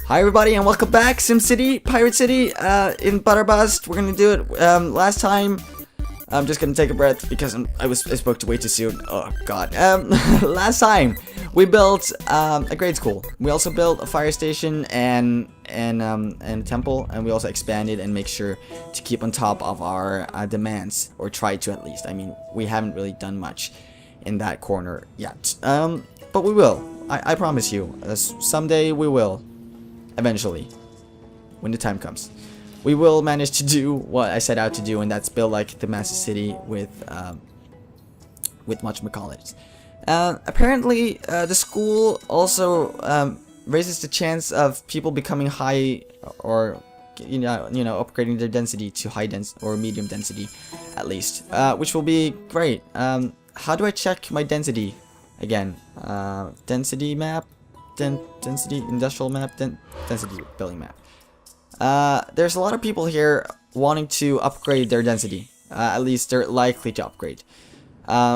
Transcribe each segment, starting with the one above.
Hi everybody and welcome back, SimCity, Pirate City, in Butterbust. We're gonna do it, last time, I'm just gonna take a breath because I spoke to way too soon. Oh god. Last time, we built, a grade school. We also built a fire station and a temple, and we also expanded and make sure to keep on top of our, demands, or try to at least. I mean, we haven't really done much in that corner yet. But we will. I promise you, someday we will. Eventually, when the time comes, we will manage to do what I set out to do, and that's build like the massive city with whatchamacallit. Apparently, the school also raises the chance of people becoming high, or you know, upgrading their density to high density or medium density, at least, which will be great. How do I check my density again? Density map. Density industrial map, density building map. There's a lot of people here wanting to upgrade their density. At least they're likely to upgrade,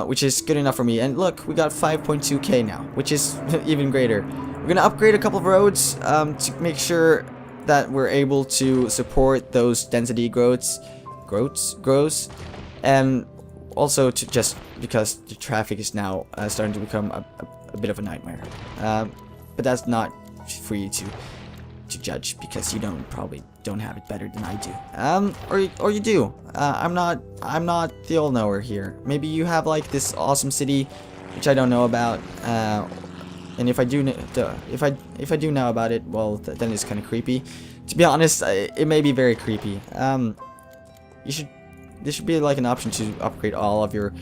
which is good enough for me. And look, we got 5.2k now, which is even greater. We're gonna upgrade a couple of roads to make sure that we're able to support those density growths, and also to just because the traffic is now starting to become a bit of a nightmare. But that's not for you to judge, because you probably don't have it better than I do. Or you do. I'm not the all knower here. Maybe you have like this awesome city, which I don't know about. And if I do know about it, well, then it's kind of creepy. To be honest, it may be very creepy. There should be like an option to upgrade all of your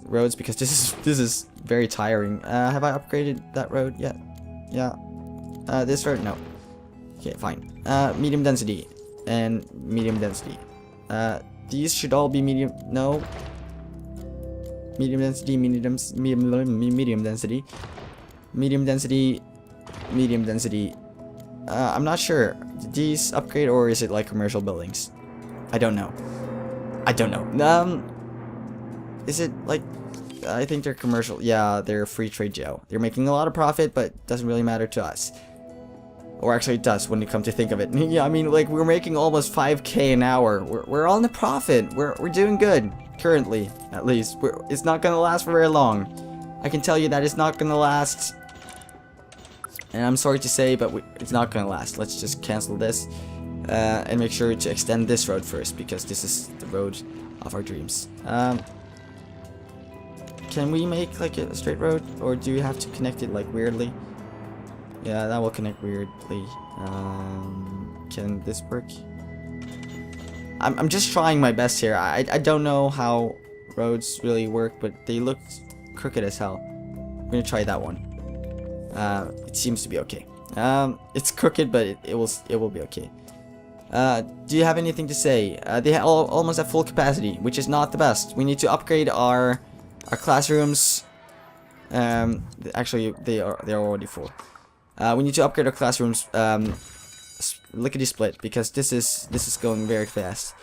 roads, because this is very tiring. Have I upgraded that road yet? Yeah. This road? No. Okay, fine. Medium density and medium density. These should all be medium. No. Medium density, medium density, medium density, medium density. I'm not sure. Did these upgrade, or is it like commercial buildings? I don't know. Is it like? I think they're commercial. Yeah, they're free trade jail. They're making a lot of profit, but it doesn't really matter to us. Or actually, it does when you come to think of it. Yeah, I mean, like, we're making almost 5k an hour. We're on the profit. We're doing good currently, at least. It's not gonna last for very long. I can tell you that it's not gonna last. And I'm sorry to say, but it's not gonna last. Let's just cancel this and make sure to extend this road first, because this is the road of our dreams. Can we make like a straight road, or do you have to connect it like weirdly? Yeah, that will connect weirdly. Can this work? I'm just trying my best here. I don't know how roads really work, but they look crooked as hell. I'm gonna try that one. It seems to be okay. It's crooked, but it will be okay. Do you have anything to say? They almost have full capacity, which is not the best. We need to upgrade our classrooms. Actually, they're already full. We need to upgrade our classrooms lickety split, because this is going very fast.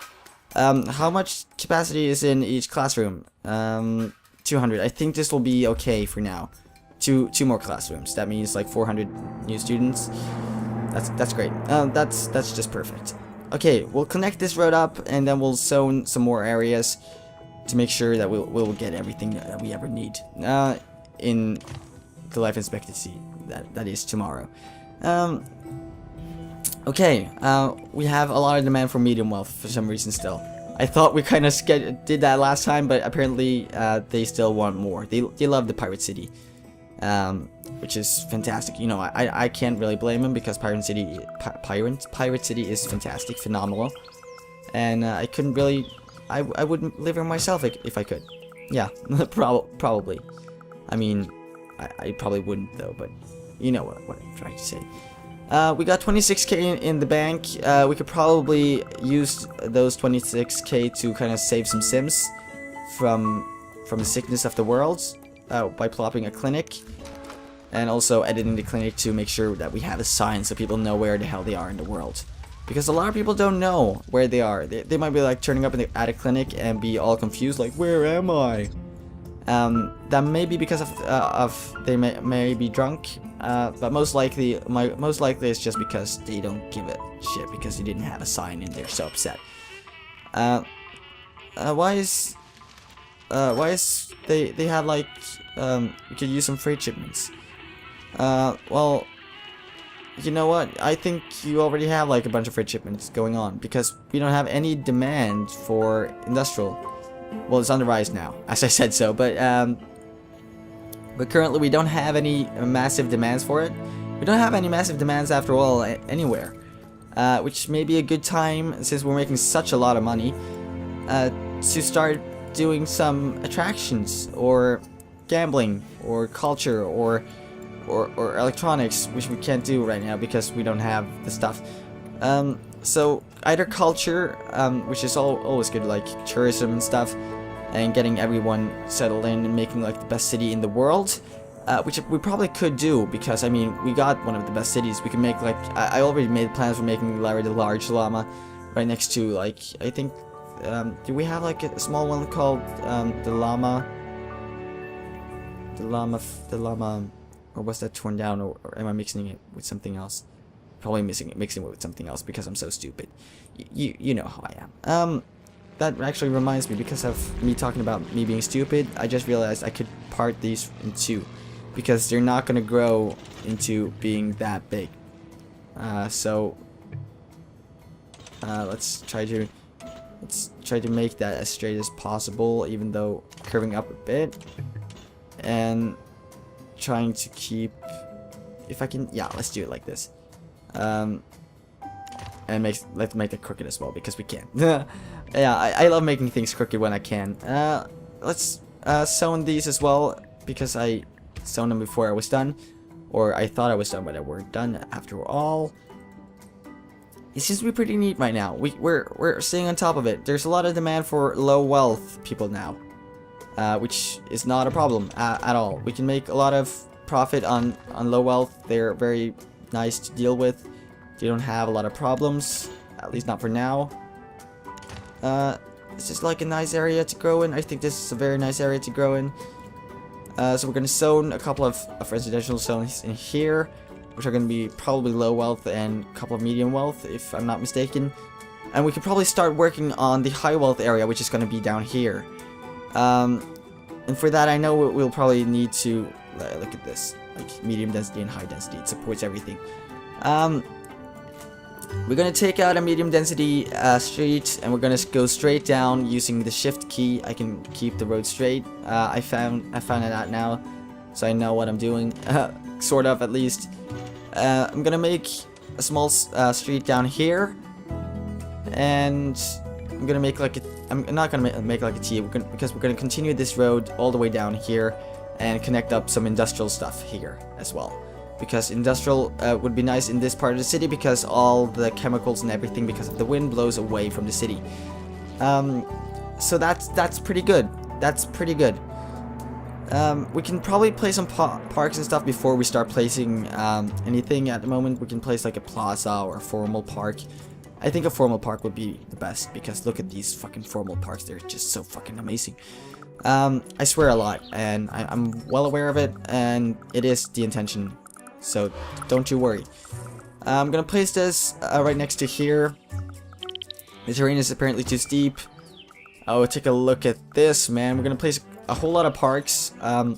How much capacity is in each classroom? 200. I think this will be okay for now. Two more classrooms. That means like 400 new students. That's great. That's just perfect. Okay, we'll connect this road up, and then we'll zone some more areas to make sure that we'll get everything that we ever need in the life expectancy that is tomorrow. Okay, we have a lot of demand for medium wealth for some reason still. I thought we kind of did that last time, but apparently they still want more. They love the Pirate City, which is fantastic. You know, I can't really blame them, because Pirate City is fantastic, phenomenal, and I couldn't really. I wouldn't live here myself if I could. Yeah, probably. I mean, I probably wouldn't though, but you know what I'm trying to say. We got 26k in the bank. We could probably use those 26k to kind of save some Sims from the sickness of the world by plopping a clinic, and also editing the clinic to make sure that we have a sign so people know where the hell they are in the world. Because a lot of people don't know where they are. They might be like turning up at a clinic and be all confused, like, where am I? That may be because of they may be drunk, but most likely it's just because they don't give a shit because you didn't have a sign and they're so upset. Why is they have like we could use some freight shipments. Well, you know what? I think you already have like a bunch of freight shipments going on because we don't have any demand for industrial. Well, it's on the rise now, as I said so, but currently we don't have any massive demands for it. We don't have any massive demands after all anywhere, which may be a good time since we're making such a lot of money to start doing some attractions or gambling or culture or electronics, which we can't do right now because we don't have the stuff. So either culture, which is always good, like tourism and stuff, and getting everyone settled in and making like the best city in the world, which we probably could do because I mean we got one of the best cities. We can make like I already made plans for making Larry the Large Llama right next to like I think do we have like a small one called the llama, or was that torn down, or am I mixing it with something else? Probably mixing it with something else because I'm so stupid. You know how I am. That actually reminds me, because of me talking about me being stupid, I just realized I could part these in two because they're not gonna grow into being that big. So let's try to make that as straight as possible, even though curving up a bit, and trying to keep, if I can, yeah, let's do it like this. And let's make it crooked as well because we can. Yeah, I love making things crooked when I can. Let's sew these as well because I sewn them before I was done, or I thought I was done, but I weren't done after all. It seems to be pretty neat right now. We're staying on top of it. There's a lot of demand for low wealth people now, which is not a problem at all. We can make a lot of profit on low wealth. They're very nice to deal with. They don't have a lot of problems, at least not for now. This is like a nice area to grow in. I think this is a very nice area to grow in. So we're gonna zone a couple of residential zones in here, which are gonna be probably low wealth and a couple of medium wealth, if I'm not mistaken. And we could probably start working on the high wealth area, which is gonna be down here. And for that, I know we'll probably need to look at this, like medium density and high density. It supports everything. We're gonna take out a medium density street, and we're gonna go straight down using the shift key. I can keep the road straight. I found it out now, so I know what I'm doing, sort of at least. I'm gonna make a small street down here, and I'm gonna make like a. I'm not gonna make like a T. Because we're gonna continue this road all the way down here, and connect up some industrial stuff here as well. Because industrial would be nice in this part of the city because all the chemicals and everything because of the wind blows away from the city. So that's pretty good. That's pretty good. We can probably place some parks and stuff before we start placing anything at the moment. We can place like a plaza or a formal park. I think a formal park would be the best because look at these fucking formal parks. They're just so fucking amazing. I swear a lot, and I'm well aware of it, and it is the intention. So don't you worry. I'm gonna place this right next to here. The terrain is apparently too steep. Oh, take a look at this, man. We're gonna place a whole lot of parks. We're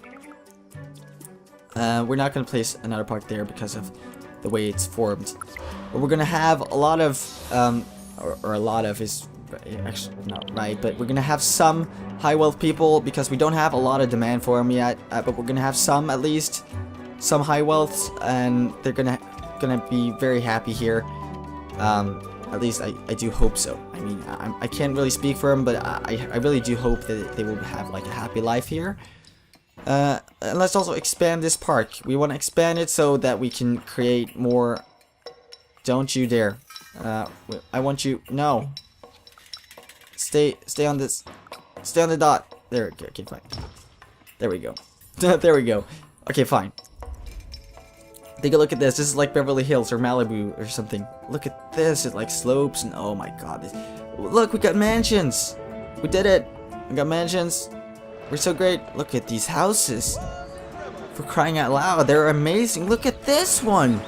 not gonna place another park there because of the way it's formed. But we're gonna have a lot of, or a lot of is actually not right, but we're gonna have some high wealth people because we don't have a lot of demand for them yet. But we're gonna have some at least. Some high wealths, and they're gonna be very happy here. At least I do hope so. I mean, I can't really speak for them, but I really do hope that they will have like a happy life here. And let's also expand this park. We want to expand it so that we can create more. Don't you dare! I want you. No. Stay on this. Stay on the dot. There. Okay, fine. There we go. There we go. Okay, fine. Take a look at this. This is like Beverly Hills or Malibu or something. Look at this. It like slopes and oh my god. Look, we got mansions. We did it. We got mansions. We're so great. Look at these houses. For crying out loud, they're amazing. Look at this one.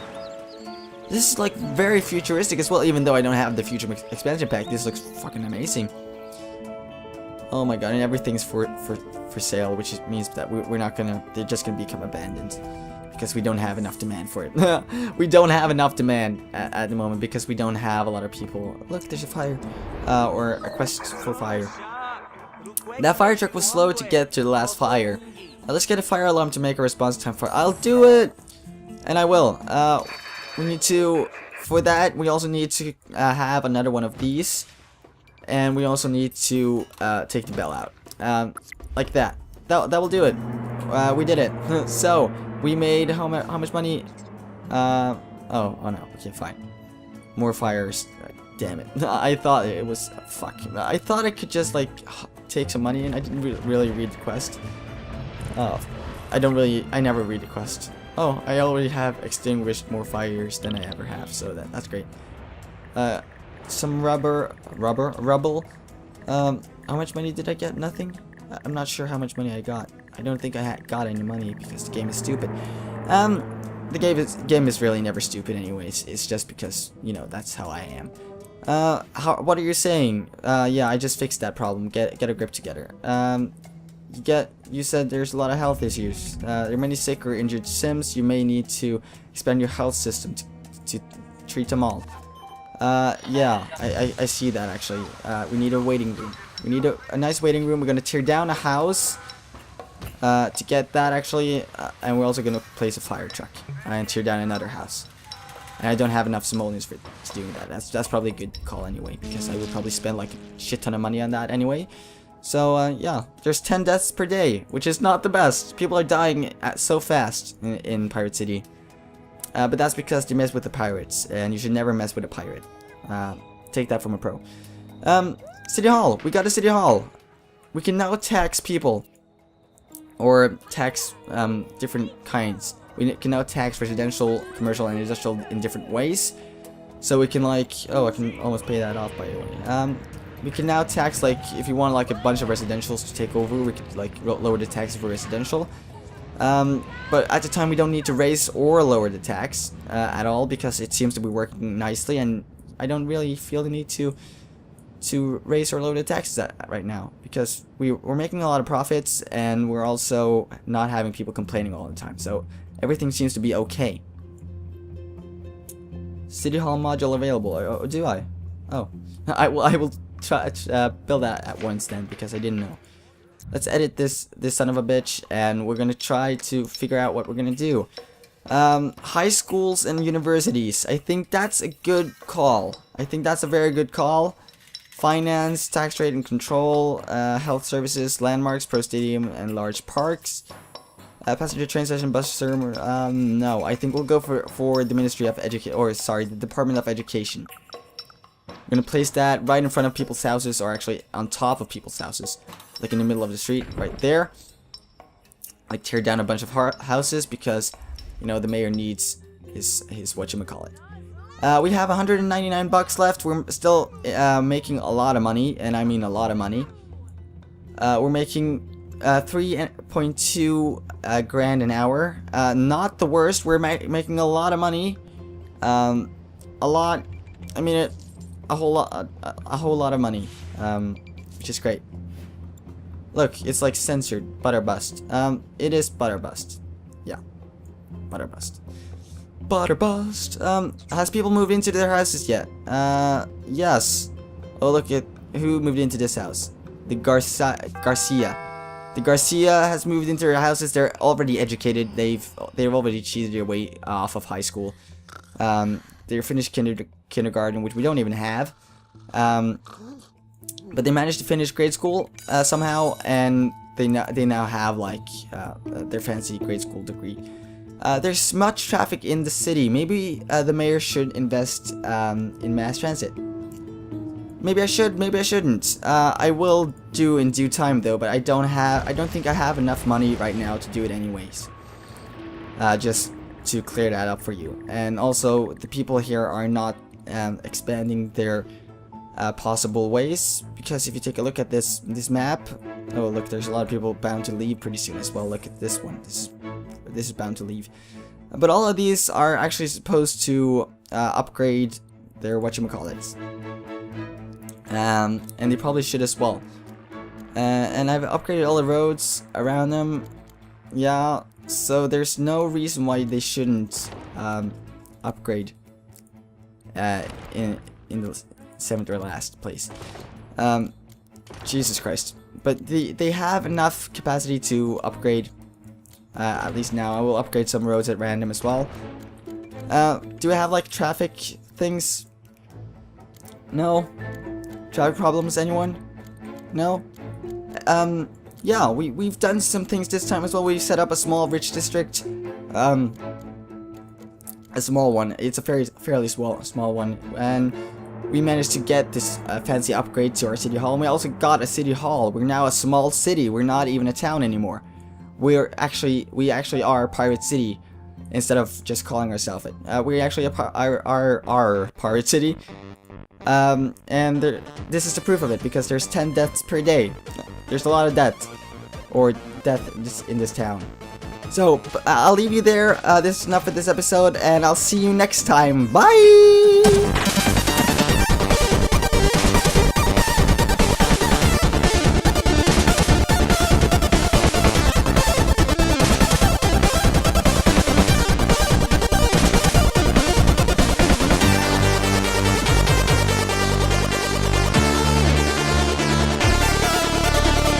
This is like very futuristic as well, even though I don't have the future expansion pack. This looks fucking amazing. Oh my god, and everything's for sale, which means that we're not gonna, they're just gonna become abandoned. Because we don't have enough demand for it. We don't have enough demand at the moment because we don't have a lot of people. Look, there's a fire. Or a quest for fire. That fire truck was slow to get to the last fire. Let's get a fire alarm to make a response time for. I'll do it! And I will. We need to, for that, we also need to have another one of these. And we also need to take the bell out. Like that. That will do it. We did it. So, we made how much money? Oh no. Okay, fine. More fires. Damn it. I thought it was, fuck. I thought I could just like take some money and I didn't really read the quest. Oh, I never read the quest. Oh, I already have extinguished more fires than I ever have, so that's great. Some rubble. How much money did I get? Nothing? I'm not sure how much money I got. I don't think I got any money because the game is stupid. The game is really never stupid anyways. It's just because, you know, that's how I am. What are you saying? Yeah, I just fixed that problem. Get a grip together. You said there's a lot of health issues. There are many sick or injured Sims. You may need to expand your health system to treat them all. Yeah, I see that actually. We need a waiting room. We need a nice waiting room. We're gonna tear down a house to get that actually, and we're also gonna place a fire truck and tear down another house. And I don't have enough simoleons for doing that. That's probably a good call anyway, because I would probably spend like a shit ton of money on that anyway. So yeah, there's 10 deaths per day, which is not the best. People are dying so fast in Pirate City. But that's because they mess with the pirates, and you should never mess with a pirate. Take that from a pro. City Hall. We got a City Hall. We can now tax people. Or tax different kinds. We can now tax residential, commercial, and industrial in different ways. So we can like... Oh, I can almost pay that off by the way. We can now tax, like, if you want like a bunch of residentials to take over, we could like lower the tax for residential. But at the time we don't need to raise or lower the tax at all, because it seems to be working nicely, and I don't really feel the need to raise or lower the taxes right now, because we're making a lot of profits, and we're also not having people complaining all the time, so everything seems to be okay. City Hall module available. Oh, do I? Oh, I will try build that at once then, because I didn't know. Let's edit this son of a bitch, and we're gonna try to figure out what we're gonna do. High schools and universities. I think that's a good call. I think that's a very good call. Finance, tax rate and control, health services, landmarks, pro stadium, and large parks. Passenger train station, bus terminal. No, I think we'll go for the Ministry of Education, or sorry, the Department of Education. I'm gonna place that right in front of people's houses, or actually on top of people's houses, like in the middle of the street, right there. Like tear down a bunch of houses because, you know, the mayor needs his whatchamacallit. We have 199 bucks left. We're still making a lot of money, and I mean a lot of money. We're making 3.2 grand an hour. Not the worst. We're making a lot of money. A lot. I mean a whole lot of money. Which is great. Look, it's like censored. Butterbust. It is Butterbust. Yeah. Butterbust. Butterbust. Has people moved into their houses yet? Yes. Oh, look at who moved into this house. The Garcia. The Garcia has moved into their houses. They're already educated. They've already cheated their way off of high school. They're finished kindergarten, which we don't even have. But they managed to finish grade school somehow, and they now have like their fancy grade school degree. There's much traffic in the city. Maybe the mayor should invest in mass transit. Maybe I should. Maybe I shouldn't. I will do in due time though. But I don't think I have enough money right now to do it anyways. Just to clear that up for you. And also, the people here are not expanding their possible ways, because if you take a look at this map, oh look, there's a lot of people bound to leave pretty soon as well. Look at this one. this is bound to leave. But all of these are actually supposed to upgrade their whatchamacallits. And they probably should as well. And I've upgraded all the roads around them. Yeah, so there's no reason why they shouldn't upgrade in the 7th or last place. Jesus Christ. But they have enough capacity to upgrade. At least now. I will upgrade some roads at random as well. Do I have like traffic things? No? Traffic problems, anyone? No? Yeah, we've done some things this time as well. We set up a small rich district. A small one. It's a fairly small one. And we managed to get this fancy upgrade to our city hall. And we also got a city hall. We're now a small city. We're not even a town anymore. We actually are Pirate City instead of just calling ourselves it. We actually are Pirate City. And this is the proof of it, because there's 10 deaths per day. There's a lot of death in this town. So I'll leave you there. This is enough for this episode, and I'll see you next time. Bye.